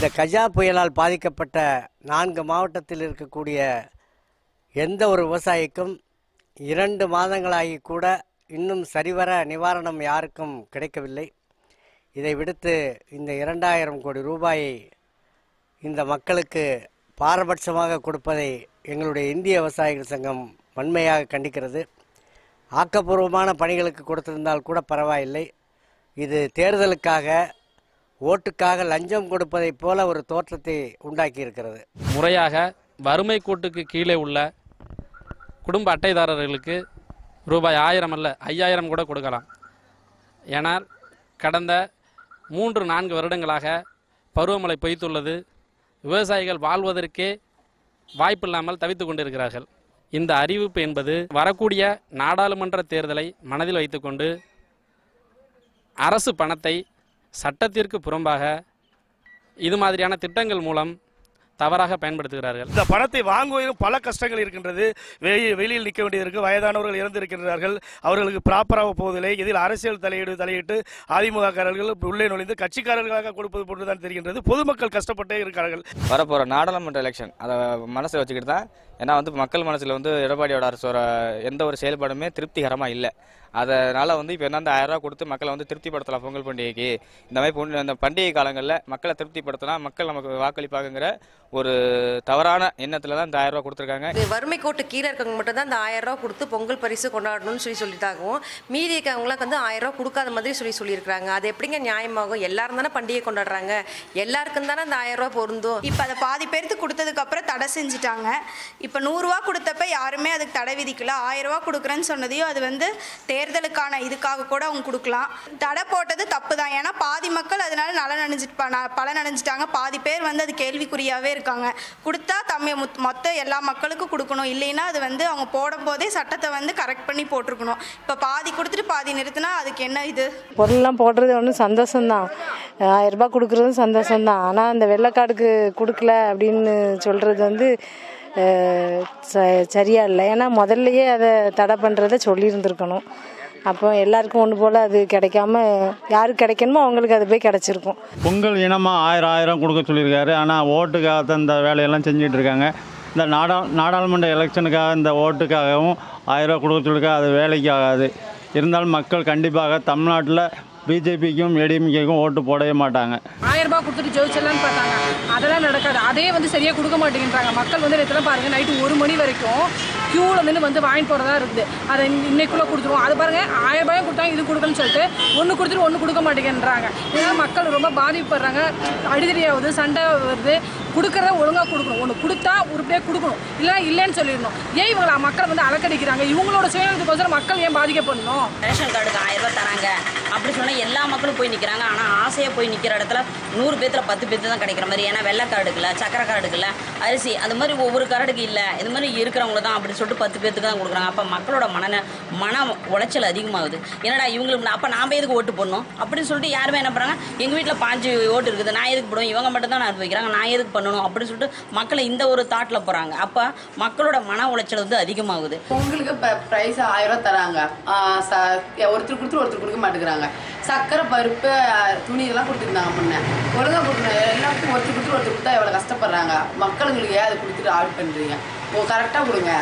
இந்த கஜா புயலால் பாதிக்கப்பட்ட 4 மாவட்டத்தில் இருக்கக்கூடிய எந்த ஒரு விவசாயிக்கும் 2 மாதங்களாகி கூட இன்னும் சரிவர நிவாரணம் யாருக்கும் கிடைக்கவில்லை. இதை விடுத்து இந்த 2000 கோடி ரூபாயை இந்த மக்களுக்கு பாரபட்சமாக கொடுப்பதை எங்களுடைய இந்திய விவசாயிகள் சங்கம் வன்மையாக கண்டிக்கிறது. ஆக்கப்பூர்வமான பணிகளுக்கு கொடுத்திருந்தால் கூட பரவாயில்லை. இது தேர்தலுக்காக ஓட்டுக்காக லஞ்சம் கொடுப்பதைப் போல ஒரு தோற்றத்தை உண்டாக்கி இருக்கிறது. முறையாக வறுமை கோட்டுக்கு கீழே உள்ள குடும்ப அட்டைதாரர்களுக்கு ரூபாய் 1000 அல்ல 5000 கூட கொடுக்கலாம். ஏனால் கடந்த 3-4 வருடங்களாக பருவமழை பொய்த்துள்ளது. விவசாயிகள் வாழ்வதற்கே வாய்ப்பில்லாமல் தவித்து கொண்டிருக்கிறார்கள். இந்த அறிவிப்பு என்பது வரக்கூடிய நாடாளுமன்ற தேர்தலை மனதில் வைத்துக்கொண்டு அரசு பணத்தை சட்டத்திற்கு புறம்பாக இது மாதிரியான திட்டங்கள் மூலம் தவறாக பயன்படுத்துகிறார்கள். இந்த பணத்தை வாங்குவதிலும் பல கஷ்டங்கள் இருக்கின்றது. வெளியில் நிற்க வேண்டியதற்கு வயதானவர்கள் இறந்திருக்கின்றார்கள். அவர்களுக்கு ப்ராப்பராக போவதில்லை. இதில் அரசியல் தலையிட்டு அதிமுககாரர்கள் உள்ளே நுழைந்து கட்சிக்காரர்களாக கொடுப்பது போன்றுதான் தெரிகின்றது. பொதுமக்கள் கஷ்டப்பட்டே இருக்கிறார்கள். வரப்போகிற நாடாளுமன்ற எலெக்ஷன் அதை மனசில் வச்சுக்கிட்டு தான், ஏன்னா மக்கள் மனசில் எடப்பாடியோட அரசோட எந்த ஒரு செயல்பாடுமே திருப்திகரமாக இல்லை. அதனால் இப்போ என்ன 1000 ரூபா கொடுத்து மக்களை திருப்திப்படுத்தலாம். பொங்கல் பண்டிகைக்கு இந்த மாதிரி அந்த பண்டிகை காலங்களில் மக்களை திருப்திப்படுத்தினா மக்கள் நமக்கு வாக்களிப்பாங்கிற ஒரு தவறான எண்ணத்தில் தான் இந்த 1000 ரூபா கொடுத்துருக்காங்க. வறுமை கோட்டு கீழே இருக்கவங்க மட்டும் தான் இந்த 1000 ரூபா கொடுத்து பொங்கல் பரிசு கொண்டாடணும்னு சொல்லிட்டாகவும், மீதி இருக்கவங்களாம் 1000 ரூபா கொடுக்காத மாதிரி சொல்லியிருக்காங்க. அது எப்படிங்க நியாயமாகும்? எல்லாரும் தானே பண்டிகை கொண்டாடுறாங்க, எல்லாருக்கும் தானே இந்த 1000 ரூபா பொருந்தும். இப்போ அதை பாதி பேருக்கு கொடுத்ததுக்கு அப்புறம் தடை செஞ்சுட்டாங்க. இப்போ 100 ரூபா கொடுத்தப்ப யாருமே அதுக்கு தடை விதிக்கல. 1000 ரூபா கொடுக்குறேன்னு சொன்னதையும் அது தேர்தலுக்கான இதுக்காக கூட அவங்க கொடுக்கலாம். தடை போட்டது தப்பு தான். ஏன்னா பாதி மக்கள் அதனால பலன் அடைஞ்சிட்டாங்க. பாதி பேர் அது கேள்விக்குறியாவே இருக்காங்க. கொடுத்தா மொத்த எல்லா மக்களுக்கும் கொடுக்கணும். இல்லைன்னா அது அவங்க போடும் போதே சட்டத்தை கரெக்ட் பண்ணி போட்டிருக்கணும். இப்போ பாதி கொடுத்துட்டு பாதி நிறுத்தினா அதுக்கு என்ன இது? பொருள்லாம் போடுறது ஒன்றும் சந்தோஷம்தான். 1000 ரூபாய் கொடுக்குறதும் சந்தோஷம்தான். ஆனால் அந்த வெள்ளைக்காடுக்கு கொடுக்கல அப்படின்னு சொல்கிறது சரியா இல்லை. ஏன்னா முதல்லையே அதை தடை பண்ணுறதை சொல்லியிருந்துருக்கணும். அப்போ எல்லாருக்கும் ஒன்று போல் அது கிடைக்காம யாருக்கு கிடைக்கணுமோ அவங்களுக்கு அது போய் கிடச்சிருக்கும். பொங்கல் இனமாக 1000 கொடுக்க சொல்லியிருக்காரு. ஆனால் ஓட்டுக்காக தான் இந்த வேலையெல்லாம் செஞ்சுட்டு இருக்காங்க. இந்த நாடாளுமன்ற எலெக்ஷனுக்காக இந்த ஓட்டுக்காகவும் 1000 ரூபா கொடுக்க சொல்லியிருக்காங்க. அது வேலைக்கு ஆகாது. இருந்தாலும் மக்கள் கண்டிப்பாக தமிழ்நாட்டில் பிஜேபிக்கும் ஏடிஎம்கேக்கும் ஓட்டு போடவே மாட்டாங்க. 1000 ரூபாய் கொடுத்துட்டு ஜெயிச்சிடலான்னு பார்த்தாங்க. அதெல்லாம் நடக்காது. அதே சரியாக கொடுக்க மாட்டேங்கிறாங்க. மக்கள் நேரத்தில் பாருங்கள், நைட்டு 1 மணி வரைக்கும் க்யூவில் வாங்கி போகிறதா இருக்குது. அதை இன்னைக்குள்ளே கொடுத்துருவோம். அது பாருங்கள், 1000 ரூபாயும் கொடுத்தாங்க, இது கொடுக்கணும்னு சொல்லிட்டு ஒன்று கொடுத்துட்டு ஒன்று கொடுக்க மாட்டேங்கிறாங்க. இதனால் மக்கள் ரொம்ப பாதிப்படுறாங்க. அடிதடியாகுது, சண்டை வருது. கொடுக்குறத ஒழுங்காக கொடுக்கணும். ஒன்று கொடுத்தா உருப்படியாக கொடுக்கணும், இல்லைன்னா இல்லைன்னு சொல்லிடணும். ஏன் இவங்களை மக்கள் அலக்கடிக்கிறாங்க? இவங்களோட சுயநலத்துக்கோசரம் மக்கள் ஏன் பாதிக்கப்படணும்? ரேஷன் கார்டுக்கு 1000 ரூபாய் தராங்க அப்படி சொன்னால் எல்லா மக்களும் போய் நிற்கிறாங்க. ஆனால் ஆசையாக போய் நிற்கிற இடத்துல 100 பேர்த்தில் 10 பேர்த்து தான் கிடைக்கிற மாதிரி. ஏன்னா வெள்ளை கார்டுக்குல, சக்கரை கார்டுக்குல, அரிசி அது மாதிரி ஒவ்வொரு கார்டுக்கு இல்லை. இது மாதிரி இருக்கிறவங்க தான் அப்படி சொல்லிட்டு 10 பேர்த்துக்கு தான் கொடுக்குறாங்க. அப்போ மக்களோட மன உளைச்சல் அதிகமாகுது. என்னடா இவங்களுக்கு அப்போ நாம் எதுக்கு ஓட்டு போடணும் அப்படின்னு சொல்லிட்டு யாருமே என்ன பண்ணுறாங்க, எங்கள் வீட்டில் 5 ஓட்டு இருக்குது, நான் எதுக்கு போடுவேன், இவங்க மட்டும் தான் அனுபவிக்கிறாங்க, நான் எதுக்கு பண்ணணும் அப்படின்னு சொல்லிட்டு மக்களை இந்த ஒரு தாட்டில் போகிறாங்க. அப்போ மக்களோட மன உளைச்சல் அதிகமாகுது. உங்களுக்கு ப்ரைஸ் 1000 ரூபா தராங்க. ஒருத்தர் கொடுத்துட்டு ஒருத்தர் கொடுக்க மாட்டேங்கிறாங்க. சக்கரை, பருப்பு, துணி இதெல்லாம் கொடுத்துருந்தாங்க. முன்ன ஒழுங்காக கொடுக்கணும். எல்லாத்துக்கும் ஒருத்தர் கொடுத்துட்டு ஒருத்தர் கொடுத்தா எவ்வளோ கஷ்டப்படுறாங்க மக்களுங்களுக்கு. ஏன் அதை கொடுத்துட்டு ஆட் பண்ணுறீங்க? கரெக்டாக கொடுங்க.